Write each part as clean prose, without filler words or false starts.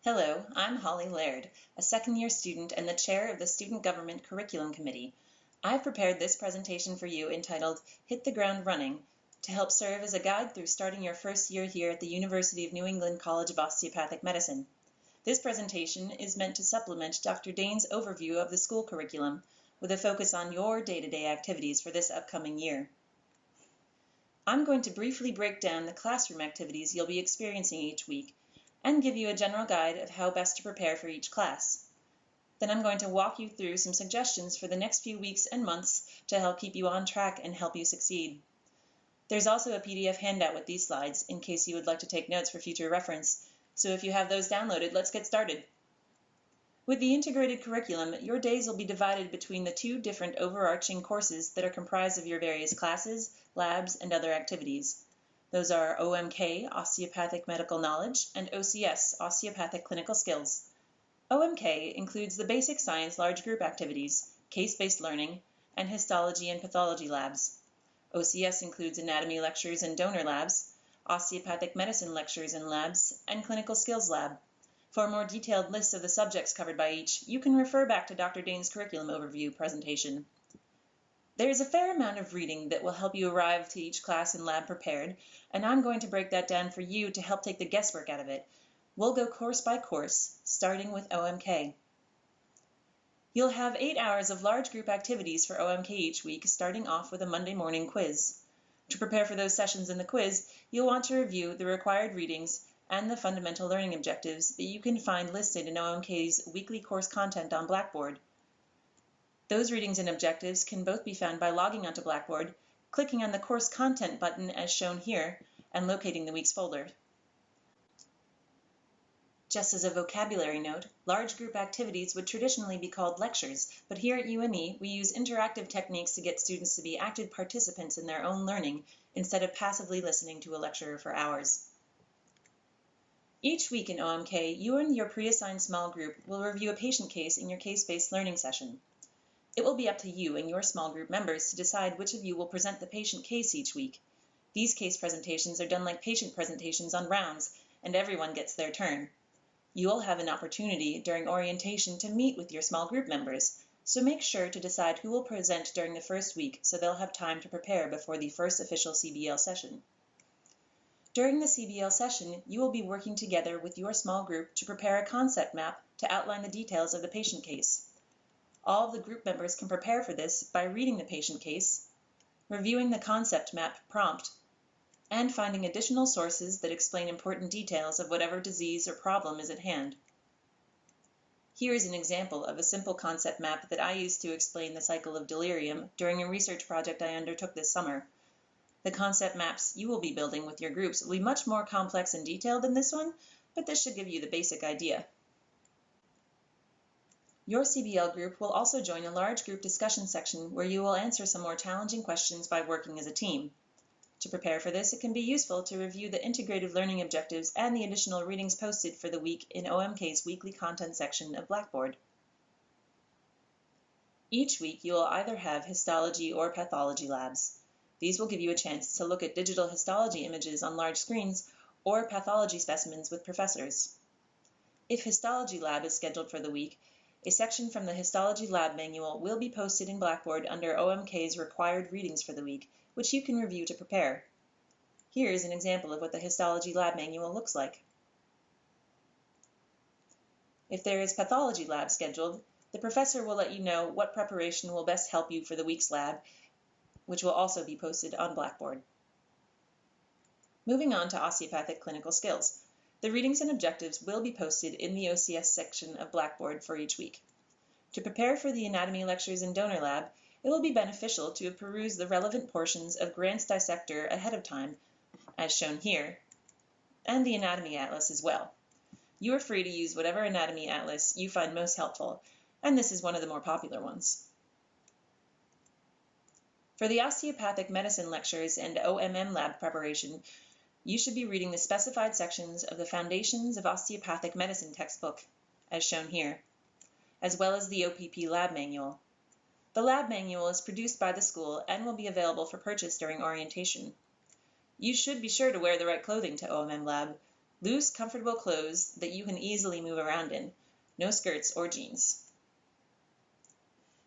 Hello, I'm Holly Laird, a second-year student and the chair of the Student Government Curriculum Committee. I've prepared this presentation for you entitled Hit the Ground Running to help serve as a guide through starting your first year here at the University of New England College of Osteopathic Medicine. This presentation is meant to supplement Dr. Dane's overview of the school curriculum with a focus on your day-to-day activities for this upcoming year. I'm going to briefly break down the classroom activities you'll be experiencing each week and give you a general guide of how best to prepare for each class. Then I'm going to walk you through some suggestions for the next few weeks and months to help keep you on track and help you succeed. There's also a PDF handout with these slides in case you would like to take notes for future reference, so if you have those downloaded, let's get started. With the integrated curriculum, your days will be divided between the two different overarching courses that are comprised of your various classes, labs, and other activities. Those are OMK, Osteopathic Medical Knowledge, and OCS, Osteopathic Clinical Skills. OMK includes the basic science large group activities, case-based learning, and histology and pathology labs. OCS includes anatomy lectures and donor labs, osteopathic medicine lectures and labs, and clinical skills lab. For a more detailed list of the subjects covered by each, you can refer back to Dr. Dane's curriculum overview presentation. There is a fair amount of reading that will help you arrive to each class and lab prepared, and I'm going to break that down for you to help take the guesswork out of it. We'll go course by course, starting with OMK. You'll have 8 hours of large group activities for OMK each week, starting off with a Monday morning quiz. To prepare for those sessions in the quiz, you'll want to review the required readings and the fundamental learning objectives that you can find listed in OMK's weekly course content on Blackboard. Those readings and objectives can both be found by logging onto Blackboard, clicking on the course content button as shown here, and locating the week's folder. Just as a vocabulary note, large group activities would traditionally be called lectures, but here at UNE we use interactive techniques to get students to be active participants in their own learning instead of passively listening to a lecturer for hours. Each week in OMK, you and your pre-assigned small group will review a patient case in your case-based learning session. It will be up to you and your small group members to decide which of you will present the patient case each week. These case presentations are done like patient presentations on rounds, and everyone gets their turn. You will have an opportunity during orientation to meet with your small group members, so make sure to decide who will present during the first week so they'll have time to prepare before the first official CBL session. During the CBL session, you will be working together with your small group to prepare a concept map to outline the details of the patient case. All of the group members can prepare for this by reading the patient case, reviewing the concept map prompt, and finding additional sources that explain important details of whatever disease or problem is at hand. Here is an example of a simple concept map that I used to explain the cycle of delirium during a research project I undertook this summer. The concept maps you will be building with your groups will be much more complex and detailed than this one, but this should give you the basic idea. Your CBL group will also join a large group discussion section where you will answer some more challenging questions by working as a team. To prepare for this, it can be useful to review the integrated learning objectives and the additional readings posted for the week in OMK's weekly content section of Blackboard. Each week, you will either have histology or pathology labs. These will give you a chance to look at digital histology images on large screens or pathology specimens with professors. If histology lab is scheduled for the week, a section from the Histology Lab Manual will be posted in Blackboard under OMK's required readings for the week, which you can review to prepare. Here is an example of what the Histology Lab Manual looks like. If there is Pathology Lab scheduled, the professor will let you know what preparation will best help you for the week's lab, which will also be posted on Blackboard. Moving on to Osteopathic Clinical Skills. The readings and objectives will be posted in the OCS section of Blackboard for each week. To prepare for the anatomy lectures and donor lab, it will be beneficial to peruse the relevant portions of Grant's Dissector ahead of time, as shown here, and the anatomy atlas as well. You are free to use whatever anatomy atlas you find most helpful, and this is one of the more popular ones. For the osteopathic medicine lectures and OMM lab preparation, you should be reading the specified sections of the Foundations of Osteopathic Medicine textbook, as shown here, as well as the OPP Lab Manual. The Lab Manual is produced by the school and will be available for purchase during orientation. You should be sure to wear the right clothing to OMM Lab. Loose, comfortable clothes that you can easily move around in. No skirts or jeans.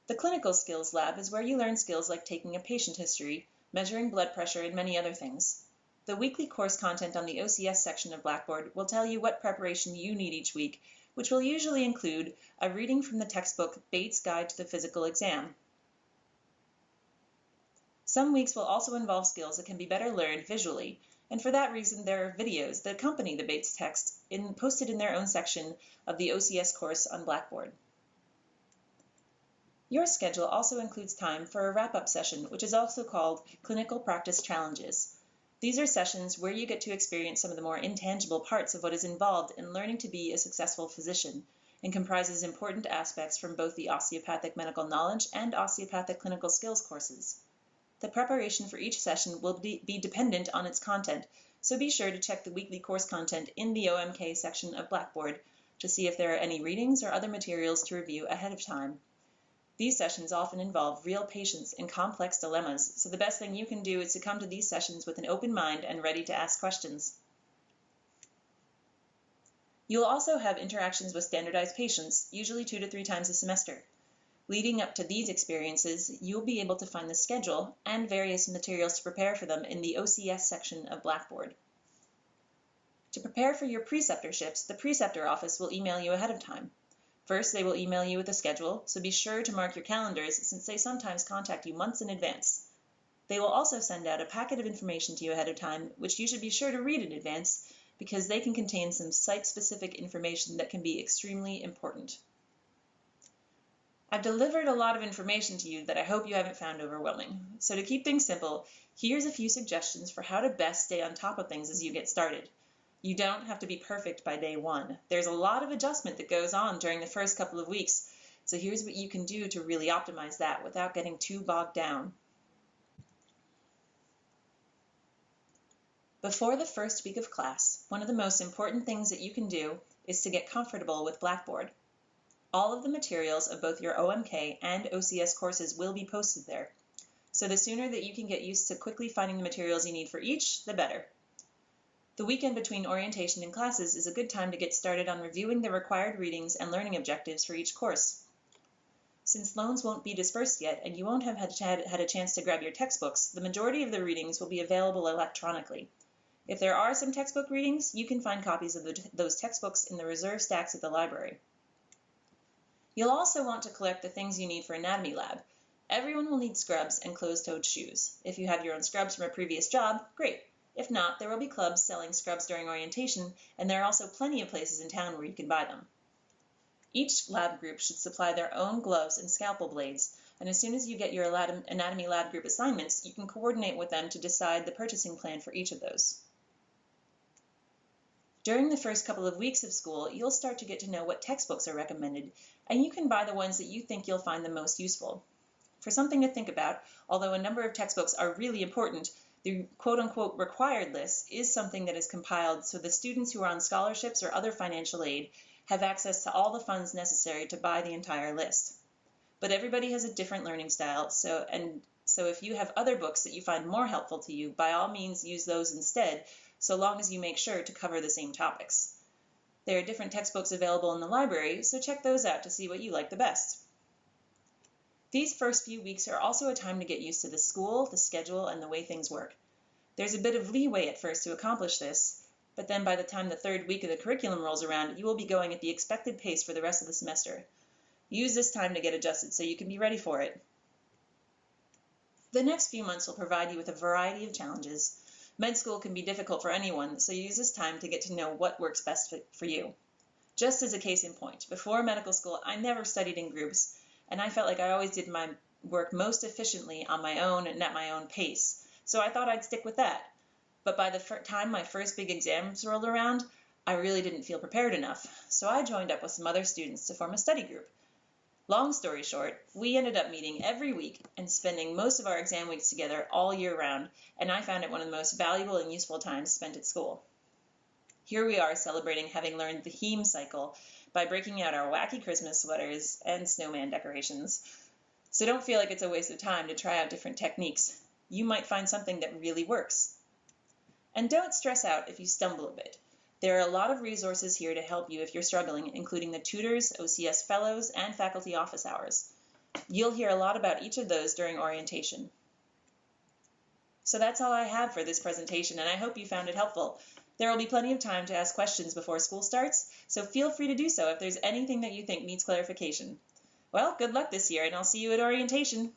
The Clinical Skills Lab is where you learn skills like taking a patient history, measuring blood pressure, and many other things. The weekly course content on the OCS section of Blackboard will tell you what preparation you need each week, which will usually include a reading from the textbook Bates Guide to the Physical Exam. Some weeks will also involve skills that can be better learned visually, and for that reason there are videos that accompany the Bates text posted in their own section of the OCS course on Blackboard. Your schedule also includes time for a wrap-up session, which is also called Clinical Practice Challenges. These are sessions where you get to experience some of the more intangible parts of what is involved in learning to be a successful physician, and comprises important aspects from both the osteopathic medical knowledge and osteopathic clinical skills courses. The preparation for each session will be dependent on its content, so be sure to check the weekly course content in the OMK section of Blackboard to see if there are any readings or other materials to review ahead of time. These sessions often involve real patients and complex dilemmas, so the best thing you can do is to come to these sessions with an open mind and ready to ask questions. You'll also have interactions with standardized patients, usually 2 to 3 times a semester. Leading up to these experiences, you'll be able to find the schedule and various materials to prepare for them in the OCS section of Blackboard. To prepare for your preceptorships, the preceptor office will email you ahead of time. First, they will email you with a schedule, so be sure to mark your calendars since they sometimes contact you months in advance. They will also send out a packet of information to you ahead of time, which you should be sure to read in advance because they can contain some site-specific information that can be extremely important. I've delivered a lot of information to you that I hope you haven't found overwhelming. So to keep things simple, here's a few suggestions for how to best stay on top of things as you get started. You don't have to be perfect by day one. There's a lot of adjustment that goes on during the first couple of weeks, so here's what you can do to really optimize that without getting too bogged down. Before the first week of class, one of the most important things that you can do is to get comfortable with Blackboard. All of the materials of both your OMK and OCS courses will be posted there, so the sooner that you can get used to quickly finding the materials you need for each, the better. The weekend between orientation and classes is a good time to get started on reviewing the required readings and learning objectives for each course. Since loans won't be dispersed yet and you won't have had a chance to grab your textbooks, the majority of the readings will be available electronically. If there are some textbook readings, you can find copies of those textbooks in the reserve stacks at the library. You'll also want to collect the things you need for Anatomy Lab. Everyone will need scrubs and closed-toed shoes. If you have your own scrubs from a previous job, great. If not, there will be clubs selling scrubs during orientation, and there are also plenty of places in town where you can buy them. Each lab group should supply their own gloves and scalpel blades, and as soon as you get your Anatomy Lab group assignments, you can coordinate with them to decide the purchasing plan for each of those. During the first couple of weeks of school, you'll start to get to know what textbooks are recommended, and you can buy the ones that you think you'll find the most useful. For something to think about, although a number of textbooks are really important, the quote-unquote required list is something that is compiled so the students who are on scholarships or other financial aid have access to all the funds necessary to buy the entire list. But everybody has a different learning style, so if you have other books that you find more helpful to you, by all means use those instead, so long as you make sure to cover the same topics. There are different textbooks available in the library, so check those out to see what you like the best. These first few weeks are also a time to get used to the school, the schedule, and the way things work. There's a bit of leeway at first to accomplish this, but then by the time the third week of the curriculum rolls around, you will be going at the expected pace for the rest of the semester. Use this time to get adjusted so you can be ready for it. The next few months will provide you with a variety of challenges. Med school can be difficult for anyone, so use this time to get to know what works best for you. Just as a case in point, before medical school, I never studied in groups, and I felt like I always did my work most efficiently on my own and at my own pace, so I thought I'd stick with that. But by the time my first big exams rolled around, I really didn't feel prepared enough, so I joined up with some other students to form a study group. Long story short, we ended up meeting every week and spending most of our exam weeks together all year round, and I found it one of the most valuable and useful times spent at school. Here we are celebrating having learned the heme cycle by breaking out our wacky Christmas sweaters and snowman decorations. So don't feel like it's a waste of time to try out different techniques. You might find something that really works. And don't stress out if you stumble a bit. There are a lot of resources here to help you if you're struggling, including the tutors, OCS fellows, and faculty office hours. You'll hear a lot about each of those during orientation. So that's all I have for this presentation, and I hope you found it helpful. There will be plenty of time to ask questions before school starts, so feel free to do so if there's anything that you think needs clarification. Well, good luck this year, and I'll see you at orientation.